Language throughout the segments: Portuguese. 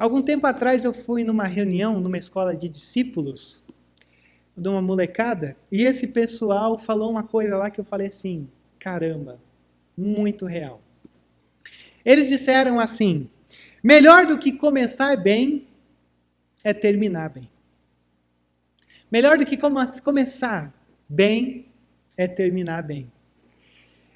Algum tempo atrás eu fui numa reunião, numa escola de discípulos, de uma molecada, e esse pessoal falou uma coisa lá que eu falei assim, caramba, muito real. Eles disseram assim, melhor do que começar bem é terminar bem. Melhor do que começar bem é terminar bem.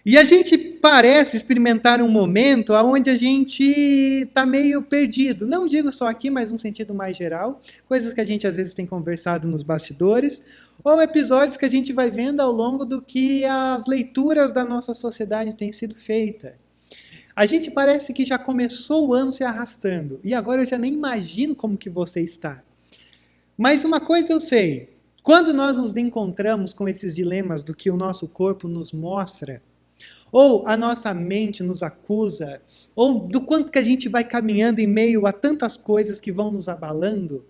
E a gente parece experimentar um momento onde a gente está meio perdido. Não digo só aqui, mas num sentido mais geral. Coisas que a gente às vezes tem conversado nos bastidores. Ou episódios que a gente vai vendo ao longo do que as leituras da nossa sociedade têm sido feitas. A gente parece que já começou o ano se arrastando. E agora eu já nem imagino como que você está. Mas uma coisa eu sei. Quando nós nos encontramos com esses dilemas do que o nosso corpo nos mostra, ou a nossa mente nos acusa, ou do quanto que a gente vai caminhando em meio a tantas coisas que vão nos abalando.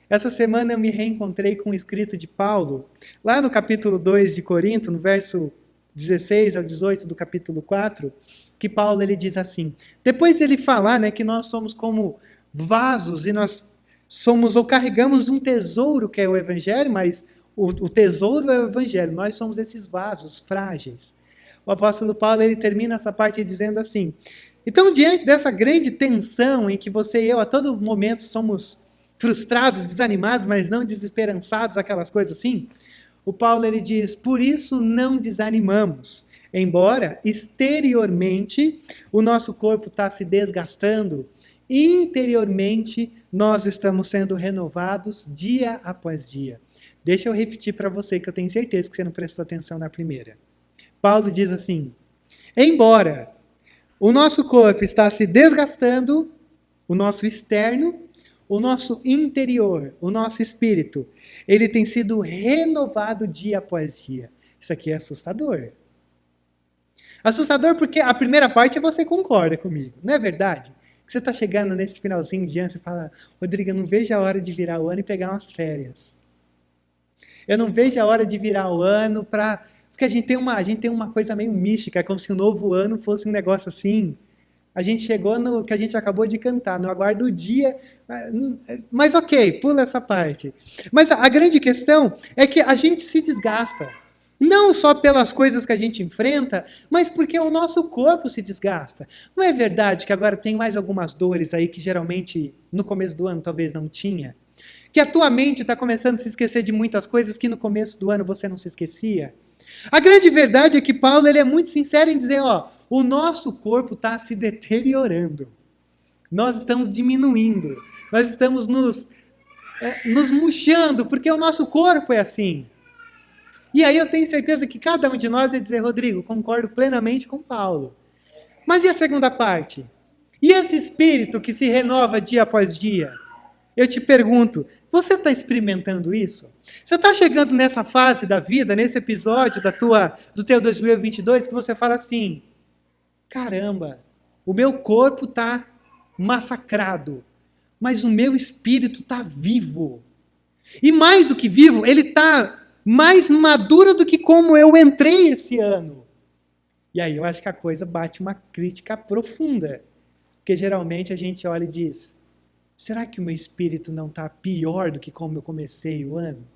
Essa semana eu me reencontrei com o escrito de Paulo, lá no capítulo 2 de Corinto, no verso 16 ao 18 do capítulo 4, que Paulo ele diz assim, depois ele falar que nós somos como vasos e nós somos ou carregamos um tesouro que é o evangelho, mas o tesouro é o evangelho, nós somos esses vasos frágeis. O apóstolo Paulo ele termina essa parte dizendo assim, então diante dessa grande tensão em que você e eu a todo momento somos frustrados, desanimados, mas não desesperançados, aquelas coisas assim, o Paulo ele diz, por isso não desanimamos, embora exteriormente o nosso corpo está se desgastando, interiormente nós estamos sendo renovados dia após dia. Deixa eu repetir para você que eu tenho certeza que você não prestou atenção na primeira. Paulo diz assim, embora o nosso corpo está se desgastando, o nosso externo, o nosso interior, o nosso espírito, ele tem sido renovado dia após dia. Isso aqui é assustador. Assustador porque a primeira parte você concorda comigo, não é verdade? Que você está chegando nesse finalzinho de ano, você fala, Rodrigo, eu não vejo a hora de virar o ano e pegar umas férias. Eu não vejo a hora de virar o ano para... Porque a gente tem uma coisa meio mística, é como se o novo ano fosse um negócio assim. A gente chegou no que a gente acabou de cantar, no aguardo o dia. Mas ok, pula essa parte. Mas a grande questão é que a gente se desgasta. Não só pelas coisas que a gente enfrenta, mas porque o nosso corpo se desgasta. Não é verdade que agora tem mais algumas dores aí que geralmente no começo do ano talvez não tinha? Que a tua mente está começando a se esquecer de muitas coisas que no começo do ano você não se esquecia? A grande verdade é que Paulo ele é muito sincero em dizer, o nosso corpo está se deteriorando. Nós estamos diminuindo. Nós estamos nos murchando, porque o nosso corpo é assim. E aí eu tenho certeza que cada um de nós vai dizer, Rodrigo, concordo plenamente com Paulo. Mas e a segunda parte? E esse espírito que se renova dia após dia? Eu te pergunto, você está experimentando isso? Você está chegando nessa fase da vida, nesse episódio do teu 2022, que você fala assim, caramba, o meu corpo está massacrado, mas o meu espírito está vivo. E mais do que vivo, ele está mais maduro do que como eu entrei esse ano. E aí eu acho que a coisa bate uma crítica profunda, porque geralmente a gente olha e diz, será que o meu espírito não está pior do que como eu comecei o ano?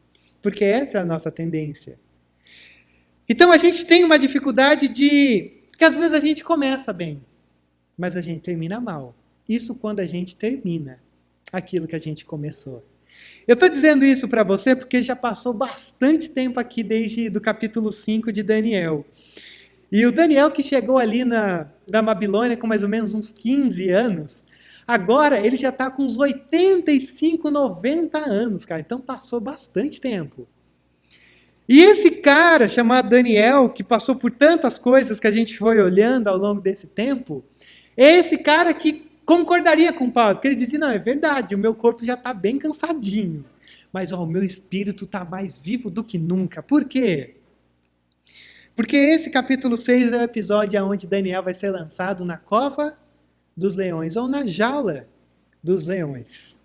Porque essa é a nossa tendência. Então a gente tem uma dificuldade que às vezes a gente começa bem, mas a gente termina mal. Isso quando a gente termina aquilo que a gente começou. Eu estou dizendo isso para você porque já passou bastante tempo aqui desde do capítulo 5 de Daniel. E o Daniel que chegou ali na Babilônia com mais ou menos uns 15 anos, agora ele já está com uns 85, 90 anos, cara. Então passou bastante tempo. E esse cara chamado Daniel, que passou por tantas coisas que a gente foi olhando ao longo desse tempo, é esse cara que concordaria com Paulo, porque ele dizia, não, é verdade, o meu corpo já está bem cansadinho, mas o meu espírito está mais vivo do que nunca. Por quê? Porque esse capítulo 6 é o episódio onde Daniel vai ser lançado na cova dos leões, ou na jaula dos leões.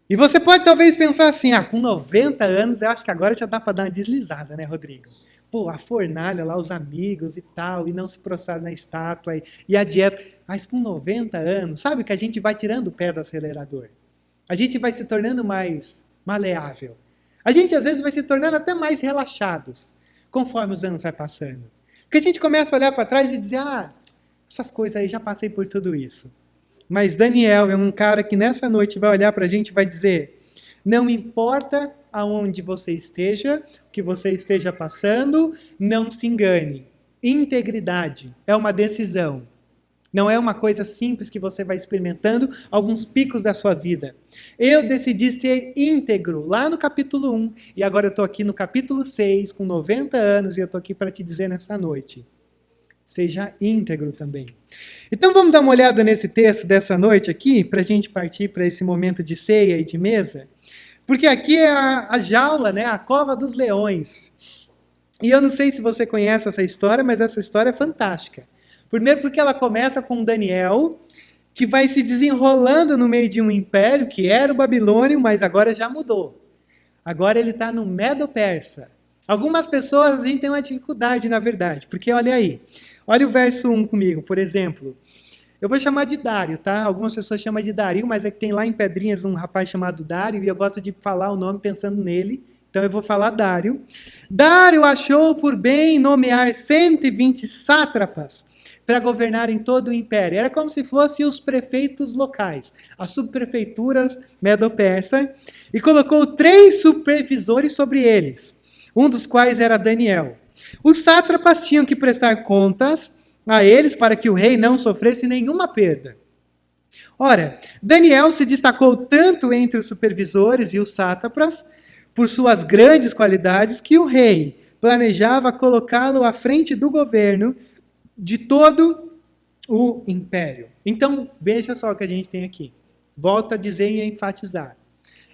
E você pode talvez pensar assim, com 90 anos, eu acho que agora já dá para dar uma deslizada, né, Rodrigo? a fornalha lá, os amigos e tal, e não se prostrar na estátua, e a dieta. Mas com 90 anos, sabe que a gente vai tirando o pé do acelerador. A gente vai se tornando mais maleável. A gente, às vezes, vai se tornando até mais relaxados, conforme os anos vai passando. Porque a gente começa a olhar para trás e dizer, essas coisas aí, já passei por tudo isso. Mas Daniel é um cara que nessa noite vai olhar para a gente e vai dizer, não importa aonde você esteja, o que você esteja passando, não se engane. Integridade é uma decisão. Não é uma coisa simples que você vai experimentando alguns picos da sua vida. Eu decidi ser íntegro lá no capítulo 1 e agora eu estou aqui no capítulo 6 com 90 anos e eu estou aqui para te dizer nessa noite. Seja íntegro também. Então vamos dar uma olhada nesse texto dessa noite aqui para a gente partir para esse momento de ceia e de mesa. Porque aqui é a jaula, né, a cova dos leões. E eu não sei se você conhece essa história, mas essa história é fantástica. Primeiro porque ela começa com Daniel, que vai se desenrolando no meio de um império, que era o Babilônio, mas agora já mudou. Agora ele está no Medo-Persa. Algumas pessoas têm uma dificuldade, na verdade, porque olha aí. Olha o verso 1 comigo, por exemplo. Eu vou chamar de Dário, tá? Algumas pessoas chamam de Dario, mas é que tem lá em Pedrinhas um rapaz chamado Dário, e eu gosto de falar o nome pensando nele. Então eu vou falar Dário. Dário achou por bem nomear 120 sátrapas para governar em todo o império. Era como se fossem os prefeitos locais, as subprefeituras medo-persa, e colocou 3 supervisores sobre eles, um dos quais era Daniel. Os sátrapas tinham que prestar contas a eles para que o rei não sofresse nenhuma perda. Ora, Daniel se destacou tanto entre os supervisores e os sátrapas por suas grandes qualidades que o rei planejava colocá-lo à frente do governo de todo o império. Então, veja só o que a gente tem aqui. Volto a dizer e a enfatizar.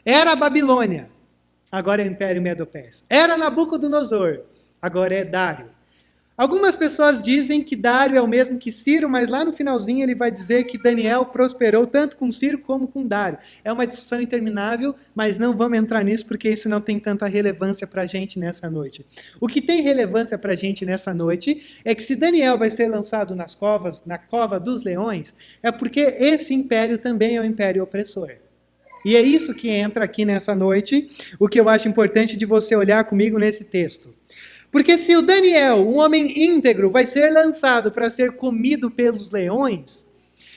Era a Babilônia, agora é o Império Medo-Persa. Era Nabucodonosor, agora é Dário. Algumas pessoas dizem que Dário é o mesmo que Ciro, mas lá no finalzinho ele vai dizer que Daniel prosperou tanto com Ciro como com Dário. É uma discussão interminável, mas não vamos entrar nisso porque isso não tem tanta relevância para a gente nessa noite. O que tem relevância para a gente nessa noite é que se Daniel vai ser lançado nas covas, na cova dos leões, é porque esse império também é um império opressor. E é isso que entra aqui nessa noite, o que eu acho importante de você olhar comigo nesse texto. Porque se o Daniel, um homem íntegro, vai ser lançado para ser comido pelos leões,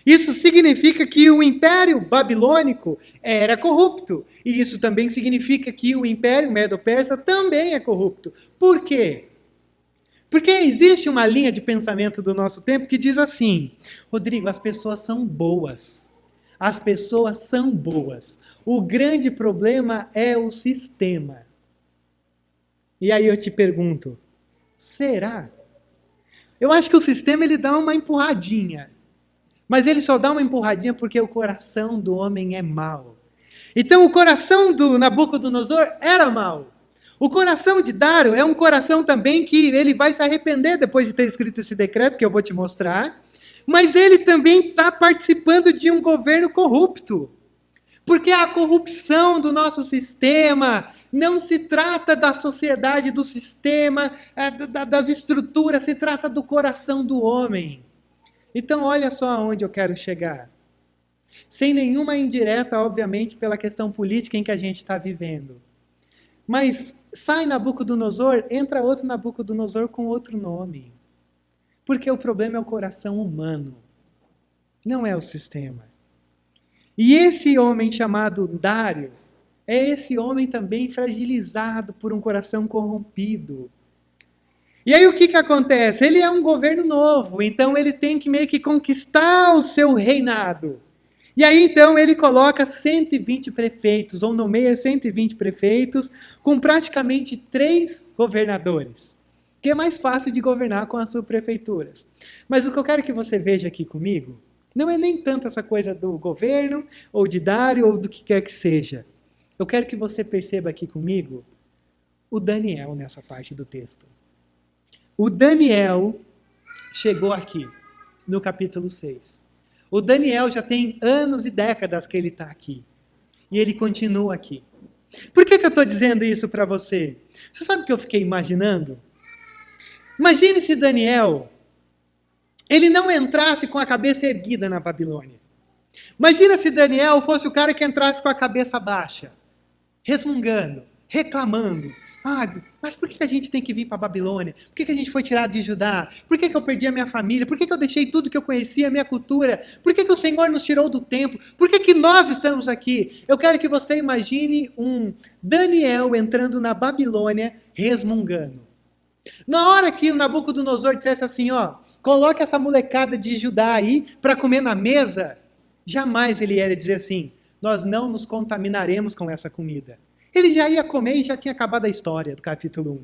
isso significa que o Império Babilônico era corrupto. E isso também significa que o Império Medo-Persa também é corrupto. Por quê? Porque existe uma linha de pensamento do nosso tempo que diz assim, Rodrigo, as pessoas são boas. As pessoas são boas. O grande problema é o sistema. E aí eu te pergunto, será? Eu acho que o sistema ele dá uma empurradinha. Mas ele só dá uma empurradinha porque o coração do homem é mau. Então o coração do Nabucodonosor era mau. O coração de Dário é um coração também que ele vai se arrepender depois de ter escrito esse decreto que eu vou te mostrar. Mas ele também está participando de um governo corrupto. Porque a corrupção do nosso sistema não se trata da sociedade, do sistema, das estruturas, se trata do coração do homem. Então, olha só aonde eu quero chegar. Sem nenhuma indireta, obviamente, pela questão política em que a gente está vivendo. Mas sai Nabucodonosor, entra outro Nabucodonosor com outro nome. Porque o problema é o coração humano, não é o sistema. E esse homem chamado Dário, é esse homem também fragilizado por um coração corrompido. E aí o que acontece? Ele é um governo novo, então ele tem que meio que conquistar o seu reinado. E aí então ele coloca 120 prefeitos, ou nomeia 120 prefeitos, com praticamente 3 governadores. Que é mais fácil de governar com as subprefeituras. Mas o que eu quero que você veja aqui comigo, não é nem tanto essa coisa do governo, ou de Dário, ou do que quer que seja. Eu quero que você perceba aqui comigo o Daniel nessa parte do texto. O Daniel chegou aqui, no capítulo 6. O Daniel já tem anos e décadas que ele está aqui. E ele continua aqui. Por que eu estou dizendo isso para você? Você sabe o que eu fiquei imaginando? Imagine se Daniel, ele não entrasse com a cabeça erguida na Babilônia. Imagina se Daniel fosse o cara que entrasse com a cabeça baixa, resmungando, reclamando. Ah, mas por que a gente tem que vir para a Babilônia? Por que a gente foi tirado de Judá? Por que eu perdi a minha família? Por que eu deixei tudo que eu conhecia, a minha cultura? Por que o Senhor nos tirou do templo? Por que nós estamos aqui? Eu quero que você imagine um Daniel entrando na Babilônia resmungando. Na hora que o Nabucodonosor dissesse assim, ó, coloque essa molecada de Judá aí para comer na mesa, jamais ele ia dizer assim, nós não nos contaminaremos com essa comida. Ele já ia comer e já tinha acabado a história do capítulo 1.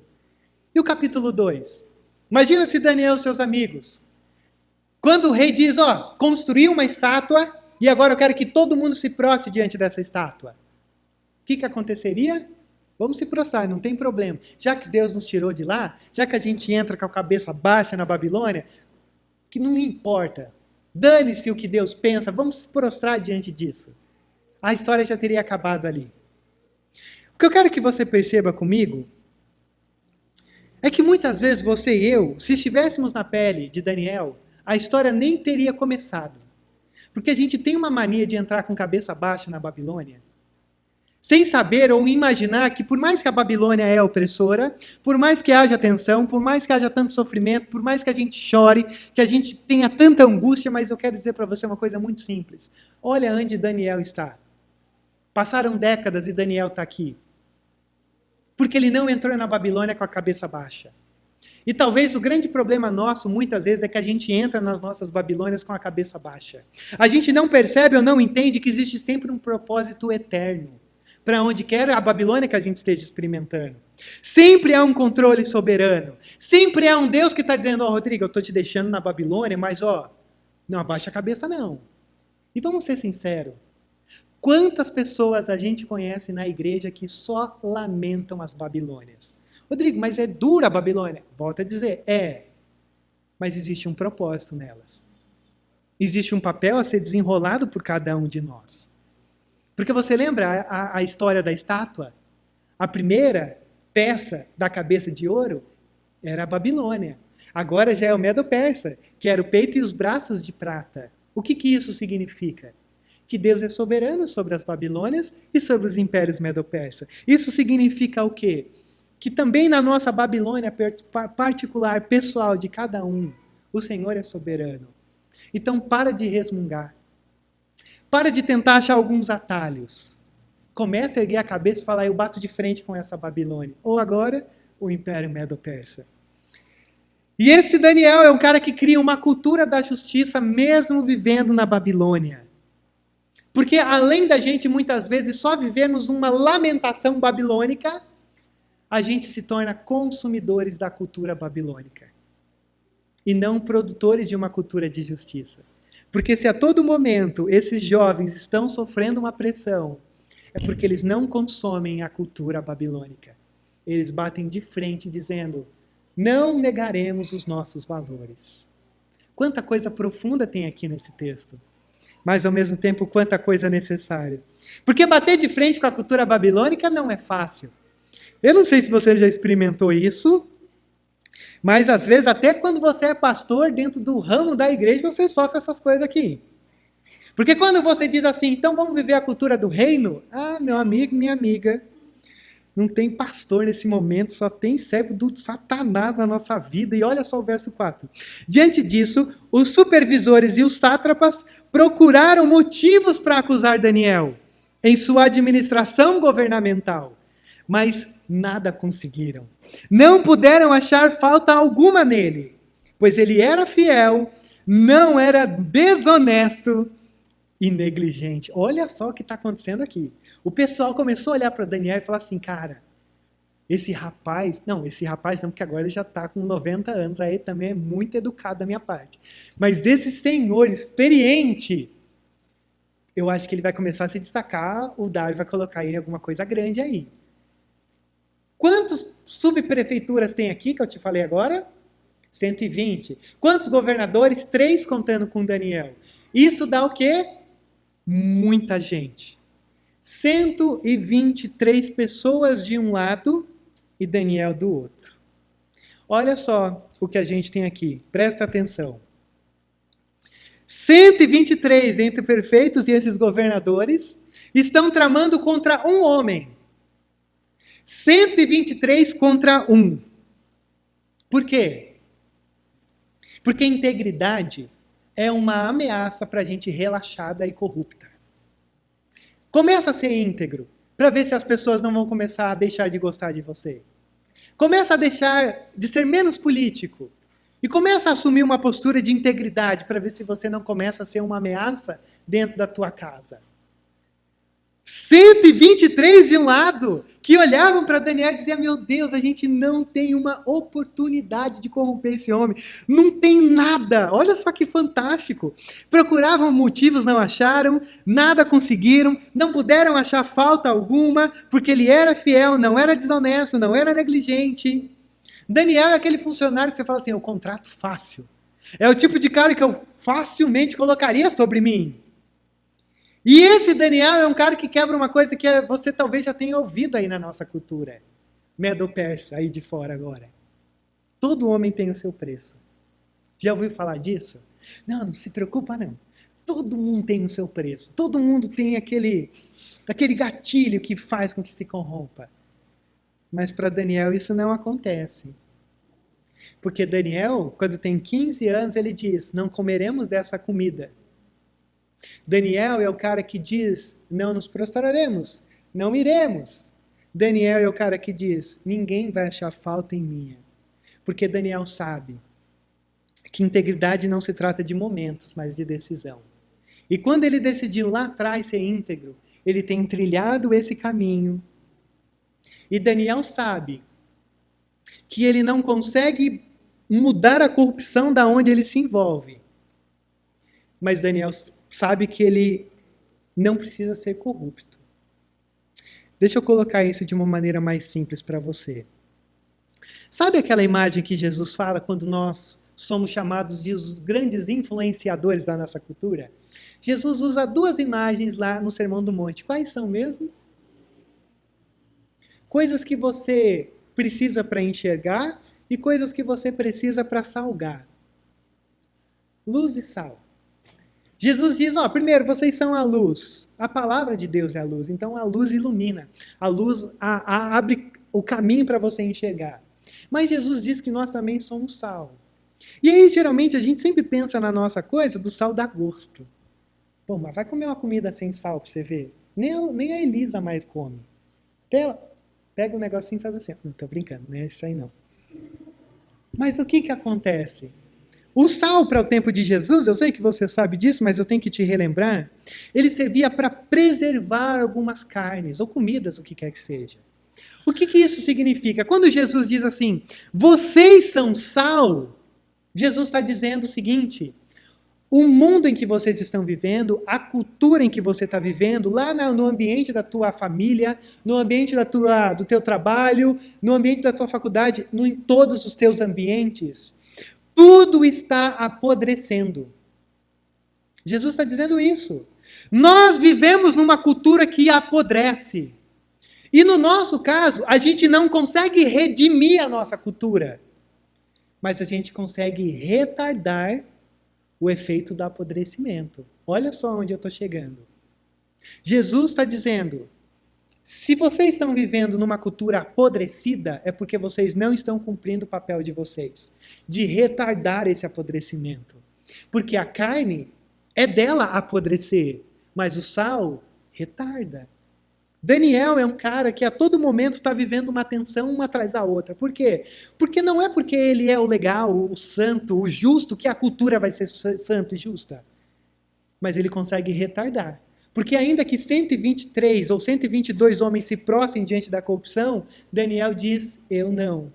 E o capítulo 2? Imagina se Daniel e seus amigos, quando o rei diz, ó, construiu uma estátua e agora eu quero que todo mundo se prostre diante dessa estátua. O que aconteceria? Vamos se prostrar, não tem problema. Já que Deus nos tirou de lá, já que a gente entra com a cabeça baixa na Babilônia, que não importa. Dane-se o que Deus pensa, vamos se prostrar diante disso. A história já teria acabado ali. O que eu quero que você perceba comigo é que muitas vezes você e eu, se estivéssemos na pele de Daniel, a história nem teria começado. Porque a gente tem uma mania de entrar com cabeça baixa na Babilônia, sem saber ou imaginar que por mais que a Babilônia é opressora, por mais que haja tensão, por mais que haja tanto sofrimento, por mais que a gente chore, que a gente tenha tanta angústia, mas eu quero dizer para você uma coisa muito simples. Olha onde Daniel está. Passaram décadas e Daniel está aqui. Porque ele não entrou na Babilônia com a cabeça baixa. E talvez o grande problema nosso, muitas vezes, é que a gente entra nas nossas Babilônias com a cabeça baixa. A gente não percebe ou não entende que existe sempre um propósito eterno para onde quer a Babilônia que a gente esteja experimentando. Sempre há um controle soberano. Sempre há um Deus que está dizendo, ó, Rodrigo, eu estou te deixando na Babilônia, mas ó, não abaixa a cabeça não. E vamos ser sinceros. Quantas pessoas a gente conhece na igreja que só lamentam as Babilônias? Rodrigo, mas é dura a Babilônia? Volto a dizer, é. Mas existe um propósito nelas. Existe um papel a ser desenrolado por cada um de nós. Porque você lembra a história da estátua? A primeira peça da cabeça de ouro era a Babilônia. Agora já é o Medo-Persa, que era o peito e os braços de prata. O que isso significa? Que Deus é soberano sobre as Babilônias e sobre os impérios Medo-Persa. Isso significa o quê? Que também na nossa Babilônia particular, pessoal de cada um, o Senhor é soberano. Então para de resmungar. Para de tentar achar alguns atalhos. Comece a erguer a cabeça e falar, eu bato de frente com essa Babilônia. Ou agora, o Império Medo-Persa. E esse Daniel é um cara que cria uma cultura da justiça mesmo vivendo na Babilônia. Porque além da gente muitas vezes só vivermos uma lamentação babilônica, a gente se torna consumidores da cultura babilônica. E não produtores de uma cultura de justiça. Porque se a todo momento esses jovens estão sofrendo uma pressão, é porque eles não consomem a cultura babilônica. Eles batem de frente dizendo, não negaremos os nossos valores. Quanta coisa profunda tem aqui nesse texto. Mas ao mesmo tempo, quanta coisa necessária. Porque bater de frente com a cultura babilônica não é fácil. Eu não sei se você já experimentou isso, mas às vezes, até quando você é pastor, dentro do ramo da igreja, você sofre essas coisas aqui. Porque quando você diz assim, então vamos viver a cultura do reino? Ah, meu amigo, minha amiga, não tem pastor nesse momento, só tem servo do Satanás na nossa vida. E olha só o verso 4. Diante disso, os supervisores e os sátrapas procuraram motivos para acusar Daniel em sua administração governamental, mas nada conseguiram. Não puderam achar falta alguma nele, pois ele era fiel, não era desonesto e negligente. Olha só o que está acontecendo aqui. O pessoal começou a olhar para Daniel e falar assim, cara, esse rapaz não, porque agora ele já está com 90 anos, aí também é muito educado da minha parte. Mas esse senhor experiente, eu acho que ele vai começar a se destacar, o Dário vai colocar ele em alguma coisa grande aí. Quantas subprefeituras tem aqui, que eu te falei agora? 120. Quantos governadores? 3 contando com Daniel. Isso dá o quê? Muita gente. 123 pessoas de um lado e Daniel do outro. Olha só, o que a gente tem aqui. Presta atenção. 123 entre prefeitos e esses governadores estão tramando contra um homem. 123 contra um. Por quê? Porque integridade é uma ameaça para a gente relaxada e corrupta. Começa a ser íntegro, para ver se as pessoas não vão começar a deixar de gostar de você. Começa a deixar de ser menos político. E começa a assumir uma postura de integridade, para ver se você não começa a ser uma ameaça dentro da tua casa. 123 de um lado, que olhavam para Daniel e diziam, meu Deus, a gente não tem uma oportunidade de corromper esse homem. Não tem nada. Olha só que fantástico. Procuravam motivos, não acharam, nada conseguiram, não puderam achar falta alguma, porque ele era fiel, não era desonesto, não era negligente. Daniel é aquele funcionário que você fala assim, o contrato fácil. É o tipo de cara que eu facilmente colocaria sobre mim. E esse Daniel é um cara que quebra uma coisa que você talvez já tenha ouvido aí na nossa cultura. Medo-persa, aí de fora agora. Todo homem tem o seu preço. Já ouviu falar disso? Não se preocupa não. Todo mundo tem o seu preço. Todo mundo tem aquele gatilho que faz com que se corrompa. Mas para Daniel isso não acontece. Porque Daniel, quando tem 15 anos, ele diz, não comeremos dessa comida. Daniel é o cara que diz, não nos prostraremos, não iremos. Daniel é o cara que diz, ninguém vai achar falta em mim. Porque Daniel sabe que integridade não se trata de momentos, mas de decisão. E quando ele decidiu lá atrás ser íntegro, ele tem trilhado esse caminho. E Daniel sabe que ele não consegue mudar a corrupção da onde ele se envolve. Mas Daniel sabe que ele não precisa ser corrupto. Deixa eu colocar isso de uma maneira mais simples para você. Sabe aquela imagem que Jesus fala quando nós somos chamados de os grandes influenciadores da nossa cultura? Jesus usa duas imagens lá no Sermão do Monte. Quais são mesmo? Coisas que você precisa para enxergar e coisas que você precisa para salgar. Luz e sal. Jesus diz, primeiro, vocês são a luz. A palavra de Deus é a luz. Então, a luz ilumina. A luz abre o caminho para você enxergar. Mas Jesus diz que nós também somos sal. E aí, geralmente, a gente sempre pensa na nossa coisa do sal dá gosto. Pô, mas vai comer uma comida sem sal para você ver? Nem a Elisa mais come. Pega um negocinho e faz assim. Não, tô brincando, não é isso aí não. Mas o que acontece? O sal para o tempo de Jesus, eu sei que você sabe disso, mas eu tenho que te relembrar, ele servia para preservar algumas carnes ou comidas, o que quer que seja. O que isso significa? Quando Jesus diz assim, vocês são sal, Jesus está dizendo o seguinte, o mundo em que vocês estão vivendo, a cultura em que você está vivendo, lá no ambiente da tua família, no ambiente do teu trabalho, no ambiente da tua faculdade, em todos os teus ambientes, tudo está apodrecendo. Jesus está dizendo isso. Nós vivemos numa cultura que apodrece. E no nosso caso, a gente não consegue redimir a nossa cultura. Mas a gente consegue retardar o efeito do apodrecimento. Olha só onde eu estou chegando. Jesus está dizendo, se vocês estão vivendo numa cultura apodrecida, é porque vocês não estão cumprindo o papel de vocês, de retardar esse apodrecimento. Porque a carne é dela apodrecer, mas o sal retarda. Daniel é um cara que a todo momento está vivendo uma tensão uma atrás da outra. Por quê? Porque não é porque ele é o legal, o santo, o justo, que a cultura vai ser santa e justa. Mas ele consegue retardar. Porque ainda que 123 ou 122 homens se prostrem diante da corrupção, Daniel diz, eu não.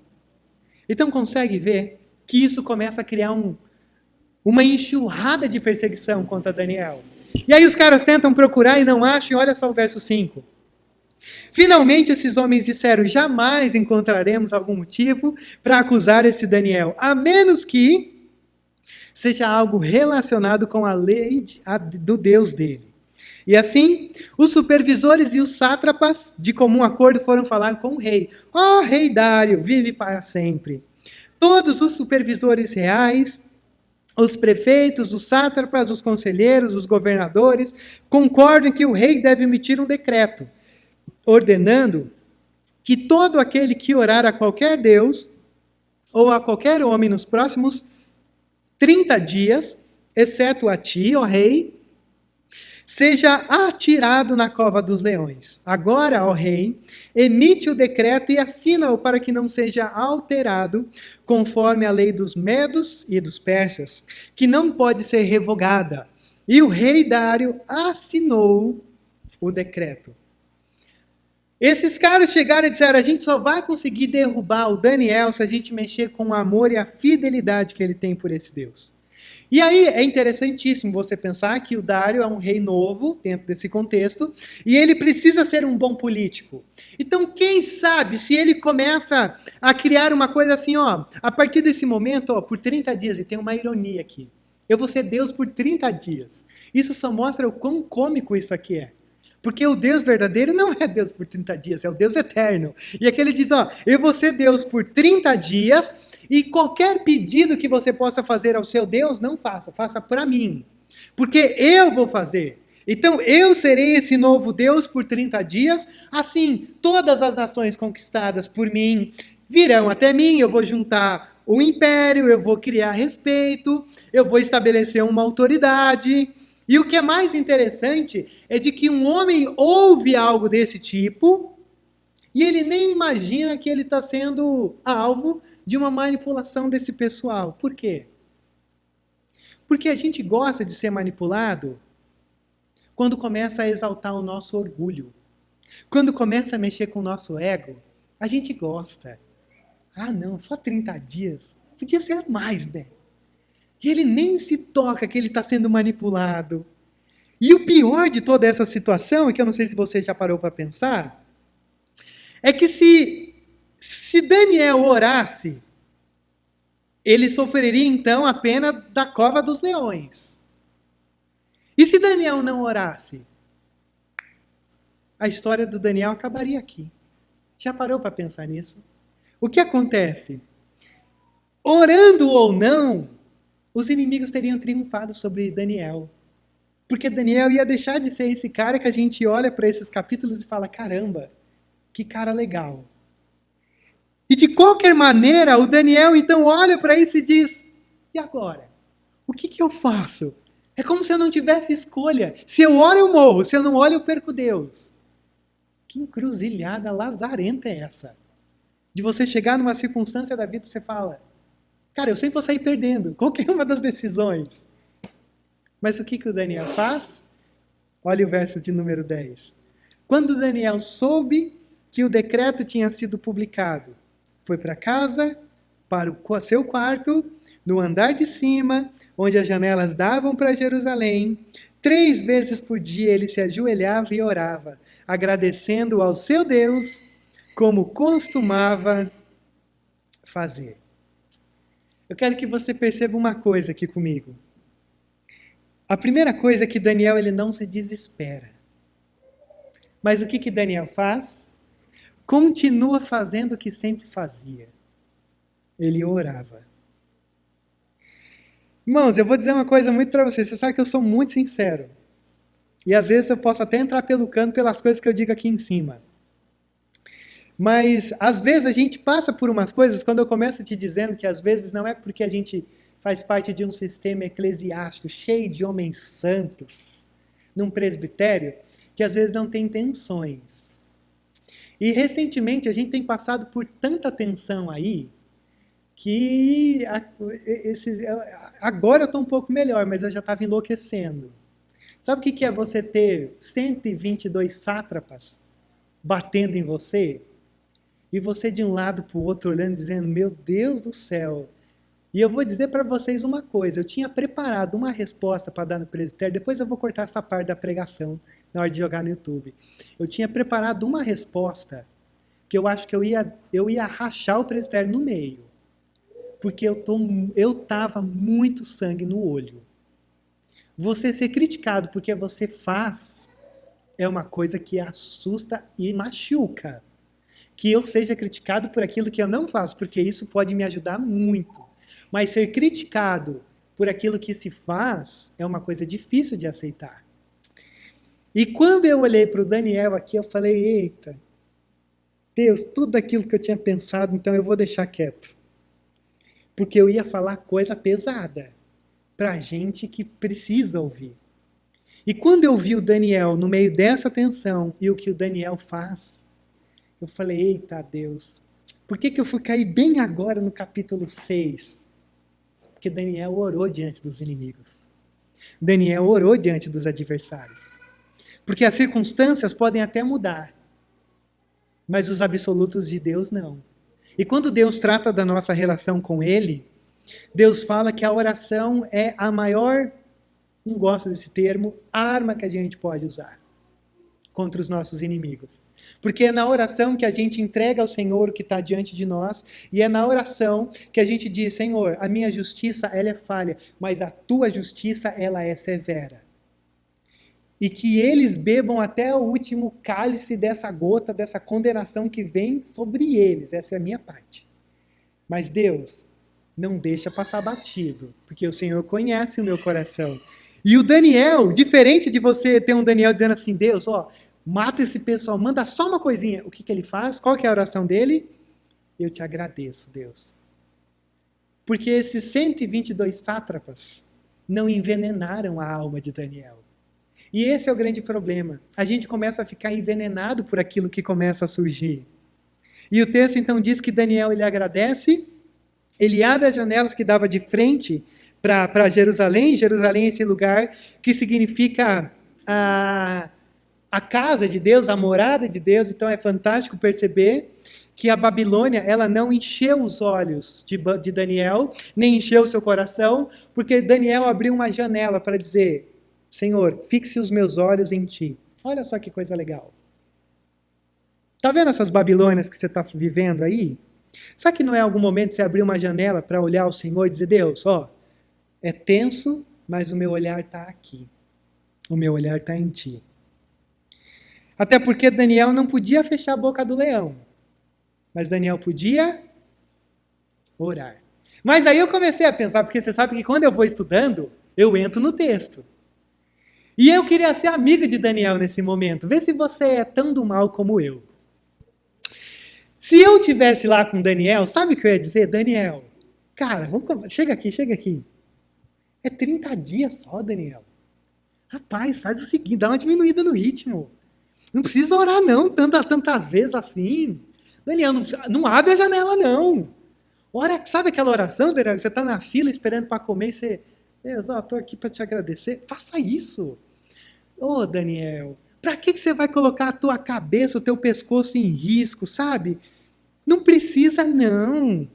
Então consegue ver que isso começa a criar uma enxurrada de perseguição contra Daniel. E aí os caras tentam procurar e não acham, e olha só o verso 5. Finalmente esses homens disseram, jamais encontraremos algum motivo para acusar esse Daniel, a menos que seja algo relacionado com a lei do Deus dele. E assim, os supervisores e os sátrapas, de comum acordo, foram falar com o rei. Rei Dário, vive para sempre. todos os supervisores reais, os prefeitos, os sátrapas, os conselheiros, os governadores, concordam que o rei deve emitir um decreto, ordenando que todo aquele que orar a qualquer Deus ou a qualquer homem nos próximos 30 dias, exceto a ti, ó rei, seja atirado na cova dos leões. Agora, ó rei, emite o decreto e assina-o para que não seja alterado, conforme a lei dos medos e dos persas, que não pode ser revogada. E o rei Dário assinou o decreto. Esses caras chegaram e disseram, a gente só vai conseguir derrubar o Daniel se a gente mexer com o amor e a fidelidade que ele tem por esse Deus. E aí é interessantíssimo você pensar que o Dário é um rei novo dentro desse contexto e ele precisa ser um bom político. Então quem sabe se ele começa a criar uma coisa assim, ó, a partir desse momento, ó, por 30 dias, e tem uma ironia aqui, eu vou ser Deus por 30 dias. Isso só mostra o quão cômico isso aqui é. Porque o Deus verdadeiro não é Deus por 30 dias, é o Deus eterno. E aqui ele diz, ó, eu vou ser Deus por 30 dias e qualquer pedido que você possa fazer ao seu Deus, não faça, faça para mim. Porque eu vou fazer. Então eu serei esse novo Deus por 30 dias, assim todas as nações conquistadas por mim virão até mim, eu vou juntar o império, eu vou criar respeito, eu vou estabelecer uma autoridade. E o que é mais interessante é de que um homem ouve algo desse tipo e ele nem imagina que ele está sendo alvo de uma manipulação desse pessoal. Por quê? Porque a gente gosta de ser manipulado quando começa a exaltar o nosso orgulho. Quando começa a mexer com o nosso ego, a gente gosta. Ah não, só 30 dias. Podia ser mais, né? E ele nem se toca que ele está sendo manipulado. E o pior de toda essa situação, e que eu não sei se você já parou para pensar, é que se Daniel orasse, ele sofreria então a pena da cova dos leões. E se Daniel não orasse, a história do Daniel acabaria aqui. Já parou para pensar nisso? O que acontece? Orando ou não, os inimigos teriam triunfado sobre Daniel. Porque Daniel ia deixar de ser esse cara que a gente olha para esses capítulos e fala, caramba, que cara legal. E de qualquer maneira, o Daniel então olha para isso e diz, e agora? O que eu faço? É como se eu não tivesse escolha. Se eu oro, eu morro. Se eu não olho, eu perco Deus. Que encruzilhada lazarenta é essa? De você chegar numa circunstância da vida e você fala, cara, eu sempre vou sair perdendo. Qualquer uma das decisões. Mas o que o Daniel faz? Olha o verso de número 10. Quando Daniel soube que o decreto tinha sido publicado, foi para casa, para o seu quarto, no andar de cima, onde as janelas davam para Jerusalém. 3 vezes por dia ele se ajoelhava e orava, agradecendo ao seu Deus, como costumava fazer. Eu quero que você perceba uma coisa aqui comigo. A primeira coisa é que Daniel ele não se desespera. Mas o que Daniel faz? Continua fazendo o que sempre fazia. Ele orava. Irmãos, eu vou dizer uma coisa muito para vocês. Você sabe que eu sou muito sincero. E às vezes eu posso até entrar pelo cano pelas coisas que eu digo aqui em cima. Mas às vezes a gente passa por umas coisas, quando eu começo te dizendo que às vezes não é porque a gente faz parte de um sistema eclesiástico cheio de homens santos, num presbitério, que às vezes não tem tensões. E recentemente a gente tem passado por tanta tensão aí, que agora eu estou um pouco melhor, mas eu já estava enlouquecendo. Sabe o que é você ter 122 sátrapas batendo em você? E você de um lado para o outro olhando, dizendo, meu Deus do céu. E eu vou dizer para vocês uma coisa, eu tinha preparado uma resposta para dar no presbitério, depois eu vou cortar essa parte da pregação na hora de jogar no YouTube. Eu tinha preparado uma resposta que eu acho que eu ia rachar o presbitério no meio. Porque eu estava muito sangue no olho. Você ser criticado porque você faz é uma coisa que assusta e machuca. que eu seja criticado por aquilo que eu não faço, porque isso pode me ajudar muito. Mas ser criticado por aquilo que se faz é uma coisa difícil de aceitar. E quando eu olhei para o Daniel aqui, eu falei, eita, Deus, tudo aquilo que eu tinha pensado, então eu vou deixar quieto. Porque eu ia falar coisa pesada para gente que precisa ouvir. E quando eu vi o Daniel no meio dessa tensão e o que o Daniel faz, eu falei, eita Deus, por que eu fui cair bem agora no capítulo 6? Porque Daniel orou diante dos inimigos. Daniel orou diante dos adversários. Porque as circunstâncias podem até mudar, mas os absolutos de Deus não. E quando Deus trata da nossa relação com Ele, Deus fala que a oração é a maior, não gosto desse termo, arma que a gente pode usar contra os nossos inimigos. Porque é na oração que a gente entrega ao Senhor o que está diante de nós, e é na oração que a gente diz, Senhor, a minha justiça ela é falha, mas a tua justiça ela é severa. E que eles bebam até o último cálice dessa gota, dessa condenação que vem sobre eles. Essa é a minha parte. Mas Deus, não deixa passar batido, porque o Senhor conhece o meu coração. E o Daniel, diferente de você ter um Daniel dizendo assim, Deus, ó, mata esse pessoal, manda só uma coisinha. O que ele faz? Qual que é a oração dele? Eu te agradeço, Deus. Porque esses 122 sátrapas não envenenaram a alma de Daniel. E esse é o grande problema. A gente começa a ficar envenenado por aquilo que começa a surgir. E o texto então diz que Daniel ele agradece, ele abre as janelas que dava de frente para Jerusalém. Jerusalém é esse lugar que significa a casa de Deus, a morada de Deus. Então é fantástico perceber que a Babilônia ela não encheu os olhos de Daniel, nem encheu o seu coração, porque Daniel abriu uma janela para dizer, Senhor, fixe os meus olhos em ti. Olha só que coisa legal. Tá vendo essas Babilônias que você está vivendo aí? Sabe que não é algum momento você abrir uma janela para olhar o Senhor e dizer, Deus, ó, é tenso, mas o meu olhar está aqui. O meu olhar está em ti. Até porque Daniel não podia fechar a boca do leão. Mas Daniel podia orar. Mas aí eu comecei a pensar, porque você sabe que quando eu vou estudando, eu entro no texto. E eu queria ser amigo de Daniel nesse momento. Vê se você é tão do mal como eu. Se eu tivesse lá com Daniel, sabe o que eu ia dizer? Daniel, cara, chega aqui. É 30 dias só, Daniel. Rapaz, faz o seguinte, dá uma diminuída no ritmo. Não precisa orar não, tantas vezes assim. Daniel, não abre a janela não. Ora, sabe aquela oração, Daniel? Você está na fila esperando para comer e você... Deus, estou aqui para te agradecer. Faça isso. Ô, Daniel, para que você vai colocar a tua cabeça, o teu pescoço em risco, sabe? Não precisa, não.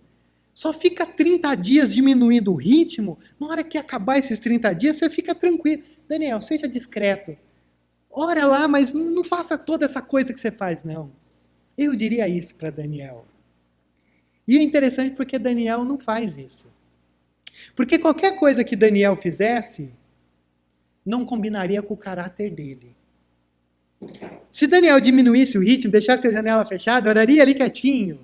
Só fica 30 dias diminuindo o ritmo. Na hora que acabar esses 30 dias, você fica tranquilo. Daniel, seja discreto. Ora lá, mas não faça toda essa coisa que você faz, não. Eu diria isso para Daniel. E é interessante porque Daniel não faz isso. Porque qualquer coisa que Daniel fizesse, não combinaria com o caráter dele. Se Daniel diminuísse o ritmo, deixasse a janela fechada, oraria ali quietinho.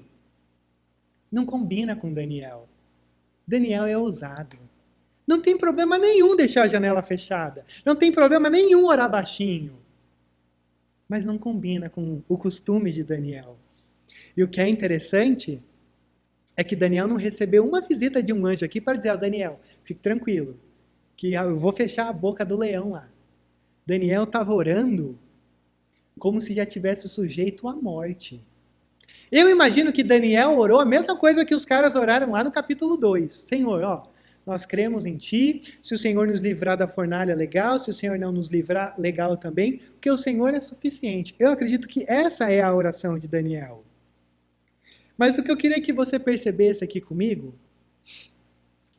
Não combina com Daniel. Daniel é ousado. Não tem problema nenhum deixar a janela fechada. Não tem problema nenhum orar baixinho. Mas não combina com o costume de Daniel. E o que é interessante é que Daniel não recebeu uma visita de um anjo aqui para dizer, Daniel, fique tranquilo, que eu vou fechar a boca do leão lá. Daniel estava orando como se já tivesse sujeito à morte. Eu imagino que Daniel orou a mesma coisa que os caras oraram lá no capítulo 2. Senhor, ó, nós cremos em ti, se o Senhor nos livrar da fornalha, legal, se o Senhor não nos livrar, legal também, porque o Senhor é suficiente. Eu acredito que essa é a oração de Daniel. Mas o que eu queria que você percebesse aqui comigo,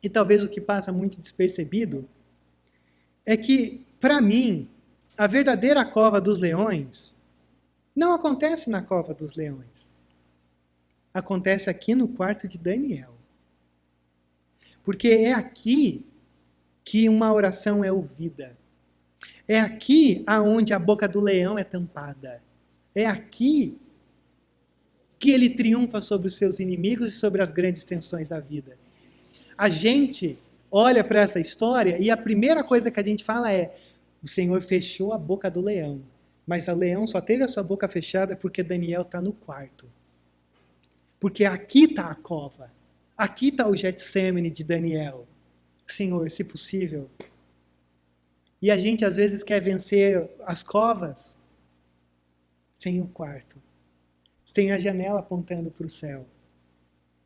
e talvez o que passa muito despercebido, é que, para mim, a verdadeira cova dos leões não acontece na cova dos leões. Acontece aqui no quarto de Daniel. Porque é aqui que uma oração é ouvida. É aqui aonde a boca do leão é tampada. É aqui que ele triunfa sobre os seus inimigos e sobre as grandes tensões da vida. A gente olha para essa história e a primeira coisa que a gente fala é: o Senhor fechou a boca do leão. Mas o leão só teve a sua boca fechada porque Daniel está no quarto. Porque aqui está a cova. Aqui está o Getsemane de Daniel. Senhor, se possível. E a gente às vezes quer vencer as covas sem o quarto. Sem a janela apontando para o céu.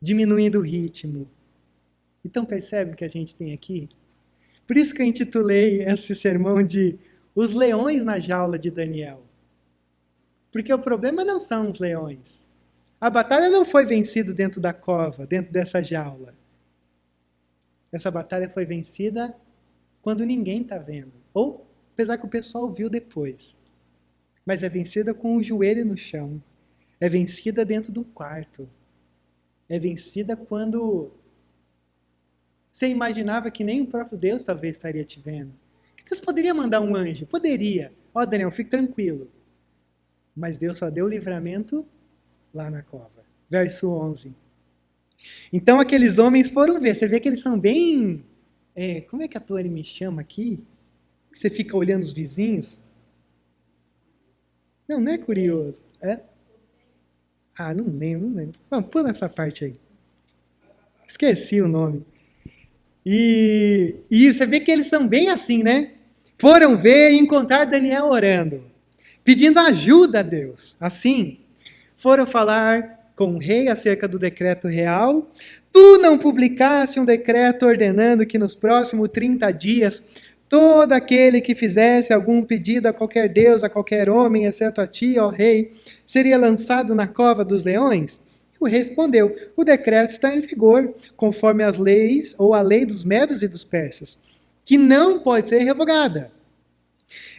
Diminuindo o ritmo. Então percebe o que a gente tem aqui? Por isso que eu intitulei esse sermão de Os Leões na Jaula de Daniel. Porque o problema não são os leões. A batalha não foi vencida dentro da cova, dentro dessa jaula. Essa batalha foi vencida quando ninguém está vendo. Ou, apesar que o pessoal viu depois. Mas é vencida com o joelho no chão. É vencida dentro do quarto. É vencida quando você imaginava que nem o próprio Deus talvez estaria te vendo. Que Deus poderia mandar um anjo? Poderia. Ó, Daniel, fique tranquilo. Mas Deus só deu o livramento lá na cova. Verso 11. Então aqueles homens foram ver. Você vê que eles são bem... como é que a Tony me chama aqui? Você fica olhando os vizinhos? Não é curioso. Não lembro. Vamos, pula essa parte aí. Esqueci o nome. E você vê que eles são bem assim, né? Foram ver e encontrar Daniel orando, pedindo ajuda a Deus. Assim, foram falar com o rei acerca do decreto real. Tu não publicaste um decreto ordenando que nos próximos 30 dias todo aquele que fizesse algum pedido a qualquer deus, a qualquer homem, exceto a ti, ó rei, seria lançado na cova dos leões? O rei respondeu: o decreto está em vigor, conforme as leis ou a lei dos medos e dos persas, que não pode ser revogada.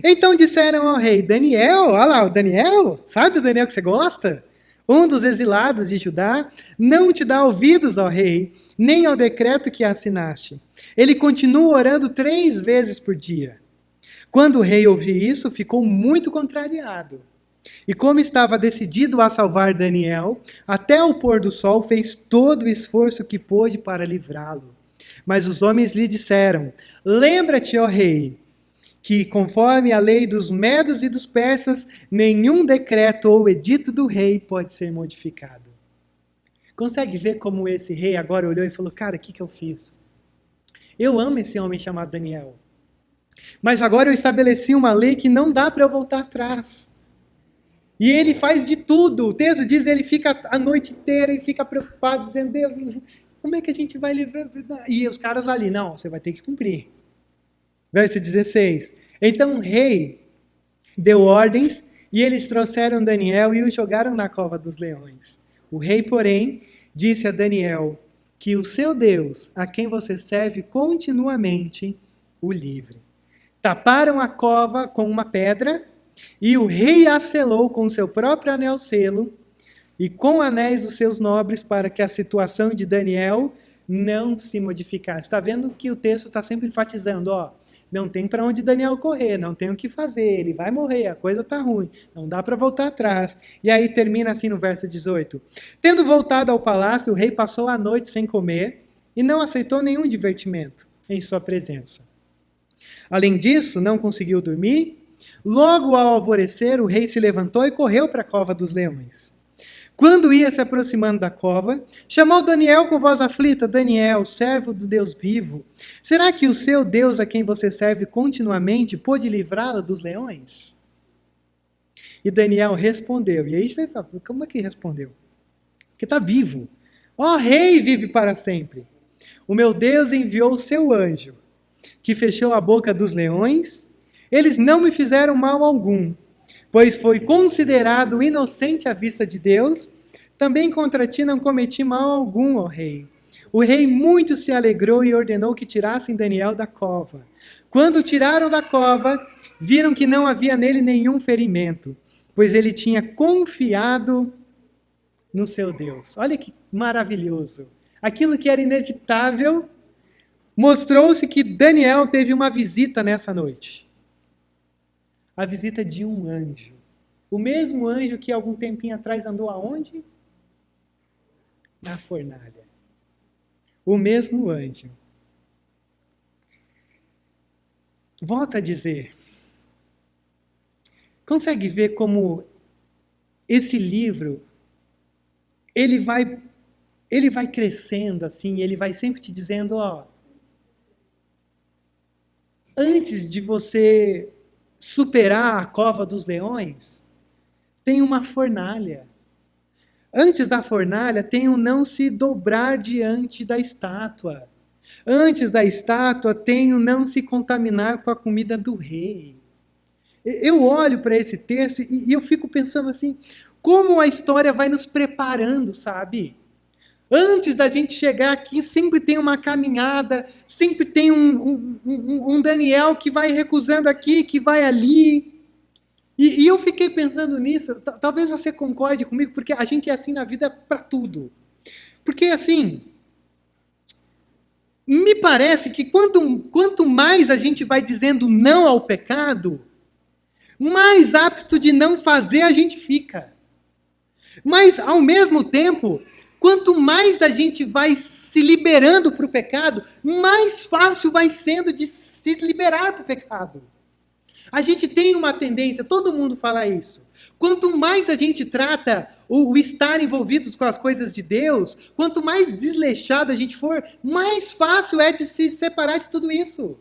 Então disseram ao rei: Daniel, olha lá, o Daniel, sabe o Daniel que você gosta? Um dos exilados de Judá, não te dá ouvidos, ó rei, nem ao decreto que assinaste. Ele continua orando 3 vezes por dia. Quando o rei ouviu isso, ficou muito contrariado. E como estava decidido a salvar Daniel, até o pôr do sol fez todo o esforço que pôde para livrá-lo. Mas os homens lhe disseram: lembra-te, ó rei, que conforme a lei dos medos e dos persas, nenhum decreto ou edito do rei pode ser modificado. Consegue ver como esse rei agora olhou e falou: cara, o que eu fiz? Eu amo esse homem chamado Daniel. Mas agora eu estabeleci uma lei que não dá para eu voltar atrás. E ele faz de tudo. O texto diz que ele fica a noite inteira e fica preocupado, dizendo: Deus, como é que a gente vai livrar? E os caras ali: não, você vai ter que cumprir. Verso 16. Então o rei deu ordens e eles trouxeram Daniel e o jogaram na cova dos leões. O rei, porém, disse a Daniel que o seu Deus, a quem você serve continuamente, o livre. Taparam a cova com uma pedra e o rei a selou com seu próprio anel-selo e com anéis dos seus nobres para que a situação de Daniel não se modificasse. Está vendo que o texto está sempre enfatizando, não tem para onde Daniel correr, não tem o que fazer, ele vai morrer, a coisa está ruim, não dá para voltar atrás. E aí termina assim no verso 18. Tendo voltado ao palácio, o rei passou a noite sem comer e não aceitou nenhum divertimento em sua presença. Além disso, não conseguiu dormir. Logo ao alvorecer, o rei se levantou e correu para a cova dos leões. Quando ia se aproximando da cova, chamou Daniel com voz aflita: Daniel, servo do Deus vivo, será que o seu Deus, a quem você serve continuamente, pôde livrá-lo dos leões? E Daniel respondeu. E aí você fala: como é que respondeu? Porque está vivo. Ó rei, vive para sempre. O meu Deus enviou o seu anjo, que fechou a boca dos leões. Eles não me fizeram mal algum, pois foi considerado inocente à vista de Deus. Também contra ti não cometi mal algum, ó rei. O rei muito se alegrou e ordenou que tirassem Daniel da cova. Quando o tiraram da cova, viram que não havia nele nenhum ferimento, pois ele tinha confiado no seu Deus. Olha que maravilhoso. Aquilo que era inevitável, mostrou-se que Daniel teve uma visita nessa noite. A visita de um anjo. O mesmo anjo que algum tempinho atrás andou aonde? na fornalha. O mesmo anjo. Volto a dizer, consegue ver como esse livro, ele vai crescendo assim, ele vai sempre te dizendo, ó, antes de você superar a cova dos leões, tem uma fornalha. Antes da fornalha, tem o não se dobrar diante da estátua. Antes da estátua, tem o não se contaminar com a comida do rei. Eu olho para esse texto e eu fico pensando assim, como a história vai nos preparando, sabe? Antes da gente chegar aqui, sempre tem uma caminhada, sempre tem um Daniel que vai recusando aqui, que vai ali. E eu fiquei pensando nisso, talvez você concorde comigo, porque a gente é assim na vida para tudo. Porque assim, me parece que quanto mais a gente vai dizendo não ao pecado, mais apto de não fazer a gente fica. Mas, ao mesmo tempo, quanto mais a gente vai se liberando para o pecado, mais fácil vai sendo de se liberar para o pecado. A gente tem uma tendência, todo mundo fala isso. Quanto mais a gente trata o estar envolvidos com as coisas de Deus, quanto mais desleixado a gente for, mais fácil é de se separar de tudo isso.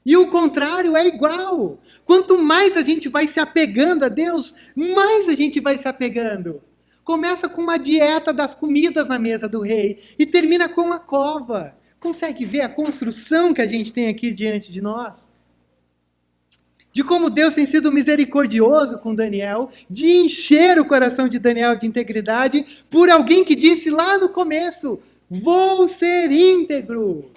E o contrário é igual. Quanto mais a gente vai se apegando a Deus, mais a gente vai se apegando. Começa com uma dieta das comidas na mesa do rei e termina com uma cova. Consegue ver a construção que a gente tem aqui diante de nós? De como Deus tem sido misericordioso com Daniel, de encher o coração de Daniel de integridade por alguém que disse lá no começo, vou ser íntegro.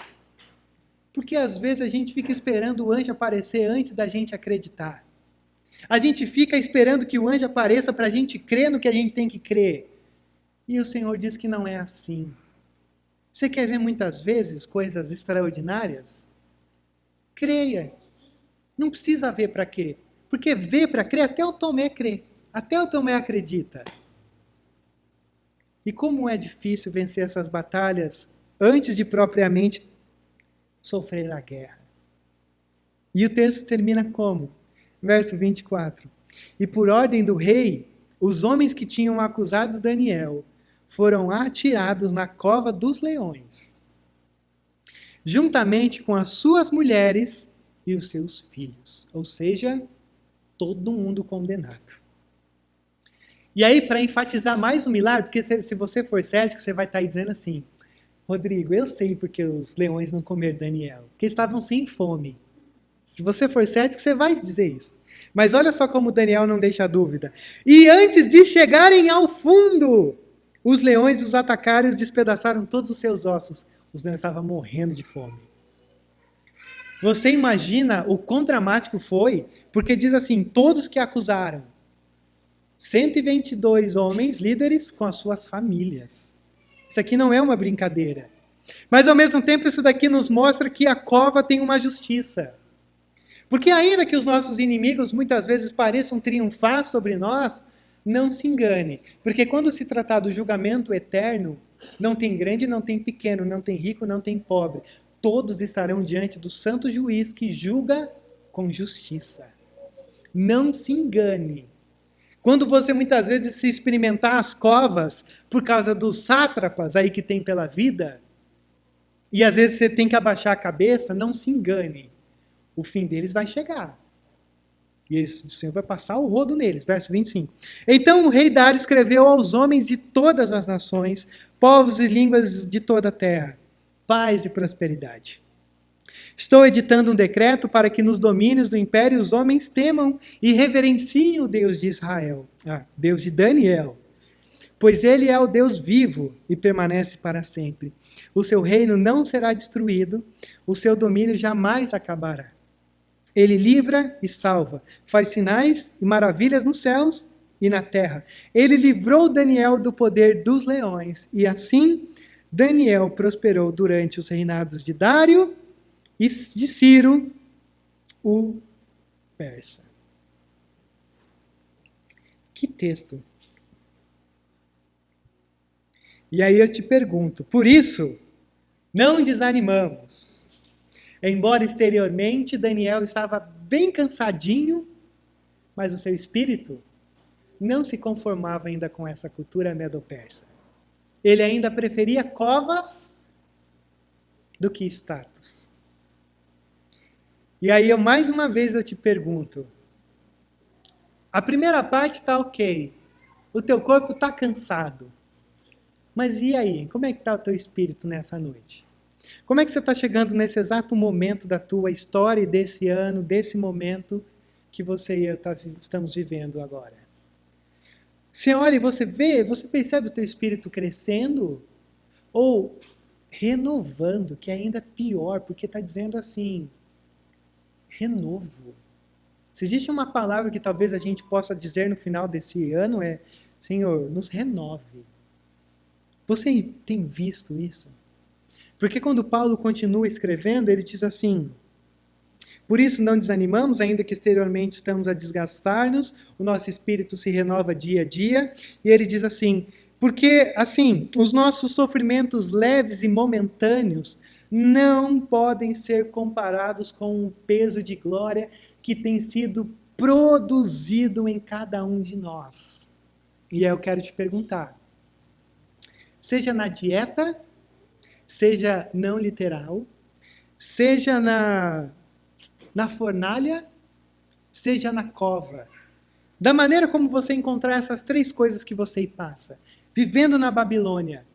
Porque às vezes a gente fica esperando o anjo aparecer antes da gente acreditar. A gente fica esperando que o anjo apareça para a gente crer no que a gente tem que crer. E o Senhor diz que não é assim. Você quer ver muitas vezes coisas extraordinárias? Creia. Não precisa ver para quê. Porque ver para crer, até o Tomé crê. Até o Tomé acredita. E como é difícil vencer essas batalhas antes de propriamente sofrer a guerra. E o texto termina como? Verso 24. E por ordem do rei, os homens que tinham acusado Daniel foram atirados na cova dos leões, juntamente com as suas mulheres e os seus filhos. Ou seja, todo mundo condenado. E aí, para enfatizar mais o milagre, porque se você for cético, você vai estar aí dizendo assim, Rodrigo, eu sei porque os leões não comeram Daniel, porque estavam sem fome. Se você for cético, você vai dizer isso. Mas olha só como Daniel não deixa dúvida. E antes de chegarem ao fundo, os leões os atacaram e os despedaçaram todos os seus ossos. Os leões estavam morrendo de fome. Você imagina o quão dramático foi? Porque diz assim, todos que acusaram. 122 homens líderes com as suas famílias. Isso aqui não é uma brincadeira. Mas ao mesmo tempo isso daqui nos mostra que a cova tem uma justiça. Porque ainda que os nossos inimigos muitas vezes pareçam triunfar sobre nós, não se engane. Porque quando se tratar do julgamento eterno, não tem grande, não tem pequeno, não tem rico, não tem pobre. Todos estarão diante do santo juiz que julga com justiça. Não se engane. Quando você muitas vezes se experimentar as covas por causa dos sátrapas aí que tem pela vida, e às vezes você tem que abaixar a cabeça, não se engane. O fim deles vai chegar. E o Senhor vai passar o rodo neles. Verso 25. Então o rei Dário escreveu aos homens de todas as nações, povos e línguas de toda a terra, paz e prosperidade. Estou editando um decreto para que nos domínios do império os homens temam e reverenciem o Deus de Israel, Deus de Daniel, pois ele é o Deus vivo e permanece para sempre. O seu reino não será destruído, o seu domínio jamais acabará. Ele livra e salva, faz sinais e maravilhas nos céus e na terra. Ele livrou Daniel do poder dos leões, e assim Daniel prosperou durante os reinados de Dário e de Ciro, o persa. Que texto! E aí eu te pergunto, por isso, não desanimamos. Embora exteriormente Daniel estava bem cansadinho, mas o seu espírito não se conformava ainda com essa cultura medo-persa. Ele ainda preferia covas do que status. E aí, mais uma vez eu te pergunto, a primeira parte está ok, o teu corpo está cansado, mas e aí? Como é que está o teu espírito nessa noite? Como é que você está chegando nesse exato momento da tua história e desse ano, desse momento que você e eu estamos vivendo agora? Você olha e você vê, você percebe o teu espírito crescendo ou renovando, que é ainda pior, porque está dizendo assim, renovo. Se existe uma palavra que talvez a gente possa dizer no final desse ano é, Senhor, nos renove. Você tem visto isso? Porque quando Paulo continua escrevendo, ele diz assim, por isso não desanimamos, ainda que exteriormente estamos a desgastar-nos, o nosso espírito se renova dia a dia, e ele diz assim, porque assim, os nossos sofrimentos leves e momentâneos não podem ser comparados com o peso de glória que tem sido produzido em cada um de nós. E aí eu quero te perguntar, seja na dieta, seja não literal, seja na fornalha, seja na cova. Da maneira como você encontrar essas três coisas que você passa, vivendo na Babilônia,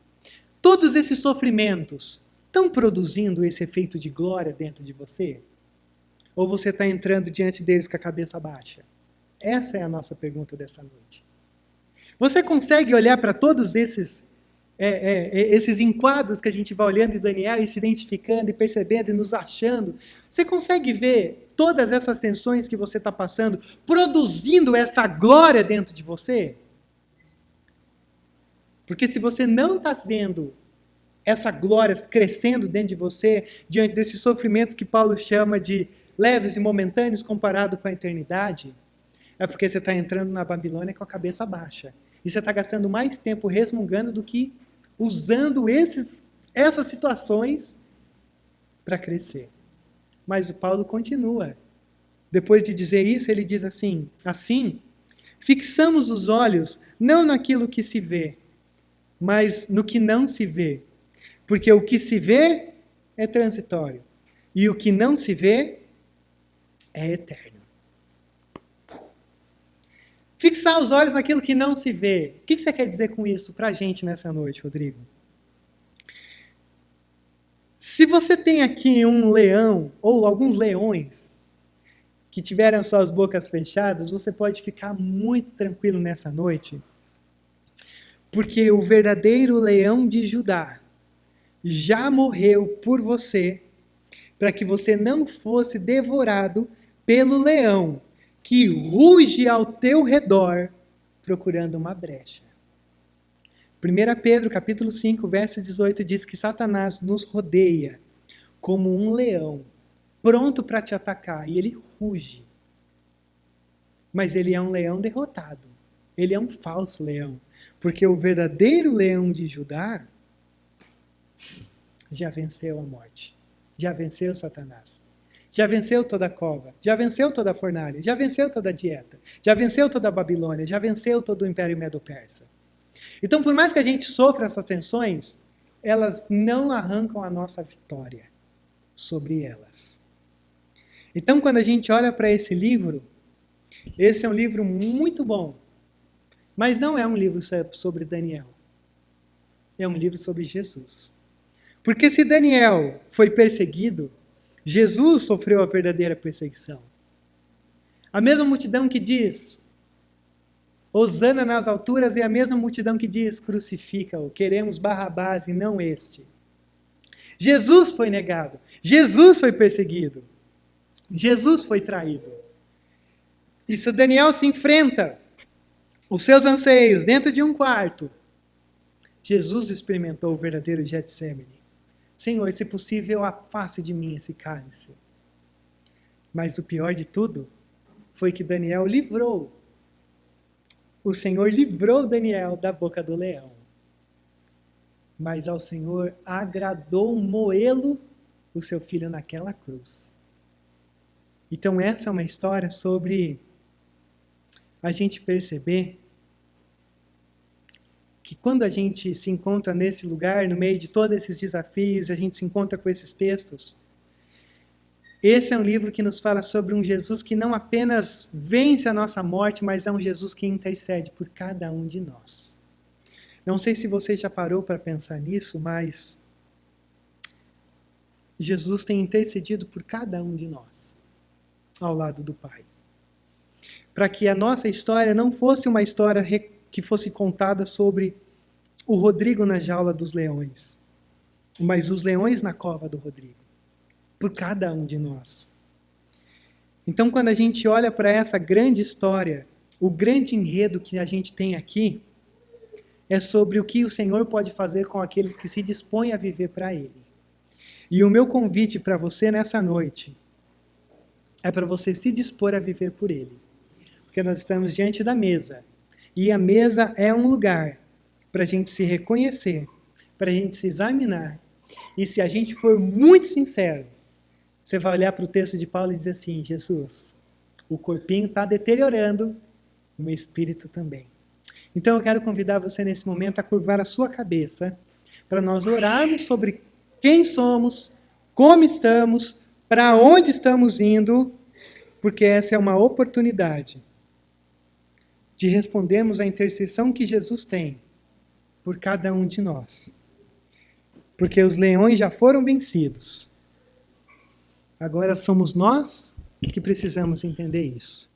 todos esses sofrimentos estão produzindo esse efeito de glória dentro de você? Ou você está entrando diante deles com a cabeça baixa? Essa é a nossa pergunta dessa noite. Você consegue olhar para todos esses enquadros que a gente vai olhando em Daniel e se identificando e percebendo e nos achando? Você consegue ver todas essas tensões que você está passando produzindo essa glória dentro de você? Porque se você não está vendo essa glória crescendo dentro de você, diante desse sofrimento que Paulo chama de leves e momentâneos comparado com a eternidade, é porque você está entrando na Babilônia com a cabeça baixa. E você está gastando mais tempo resmungando do que usando essas situações para crescer. Mas o Paulo continua. Depois de dizer isso, ele diz assim, fixamos os olhos não naquilo que se vê, mas no que não se vê. Porque o que se vê é transitório. E o que não se vê é eterno. Fixar os olhos naquilo que não se vê. O que você quer dizer com isso para a gente nessa noite, Rodrigo? Se você tem aqui um leão, ou alguns leões, que tiveram suas bocas fechadas, você pode ficar muito tranquilo nessa noite, porque o verdadeiro leão de Judá já morreu por você, para que você não fosse devorado pelo leão que ruge ao teu redor, procurando uma brecha. 1 Pedro, capítulo 5, verso 18, diz que Satanás nos rodeia como um leão, pronto para te atacar, e ele ruge. Mas ele é um leão derrotado. Ele é um falso leão. Porque o verdadeiro leão de Judá já venceu a morte. Já venceu Satanás. Já venceu toda a cova. Já venceu toda a fornalha. Já venceu toda a dieta. Já venceu toda a Babilônia. Já venceu todo o Império Medo-Persa. Então, por mais que a gente sofra essas tensões, elas não arrancam a nossa vitória sobre elas. Então, quando a gente olha para esse livro, esse é um livro muito bom, mas não é um livro sobre Daniel. É um livro sobre Jesus. Porque se Daniel foi perseguido, Jesus sofreu a verdadeira perseguição. A mesma multidão que diz, Hosana nas alturas, é a mesma multidão que diz, crucifica-o, queremos Barrabás e não este. Jesus foi negado, Jesus foi perseguido, Jesus foi traído. E se Daniel se enfrenta os seus anseios dentro de um quarto, Jesus experimentou o verdadeiro Getsemane. Senhor, se possível, afaste de mim esse cálice. Mas o pior de tudo foi que Daniel livrou. O Senhor livrou Daniel da boca do leão. mas ao Senhor agradou moê-lo, o seu filho, naquela cruz. Então essa é uma história sobre a gente perceber que quando a gente se encontra nesse lugar, no meio de todos esses desafios, a gente se encontra com esses textos, esse é um livro que nos fala sobre um Jesus que não apenas vence a nossa morte, mas é um Jesus que intercede por cada um de nós. Não sei se você já parou para pensar nisso, mas Jesus tem intercedido por cada um de nós, ao lado do Pai. Para que a nossa história não fosse uma história que fosse contada sobre o Rodrigo na jaula dos leões, mas os leões na cova do Rodrigo, por cada um de nós. Então, quando a gente olha para essa grande história, o grande enredo que a gente tem aqui é sobre o que o Senhor pode fazer com aqueles que se dispõem a viver para Ele. E o meu convite para você nessa noite é para você se dispor a viver por Ele. Porque nós estamos diante da mesa. E a mesa é um lugar para a gente se reconhecer, para a gente se examinar. E se a gente for muito sincero, você vai olhar para o texto de Paulo e dizer assim: Jesus, o corpinho está deteriorando, o meu espírito também. Então eu quero convidar você nesse momento a curvar a sua cabeça para nós orarmos sobre quem somos, como estamos, para onde estamos indo, porque essa é uma oportunidade de respondermos à intercessão que Jesus tem por cada um de nós. Porque os leões já foram vencidos. Agora somos nós que precisamos entender isso.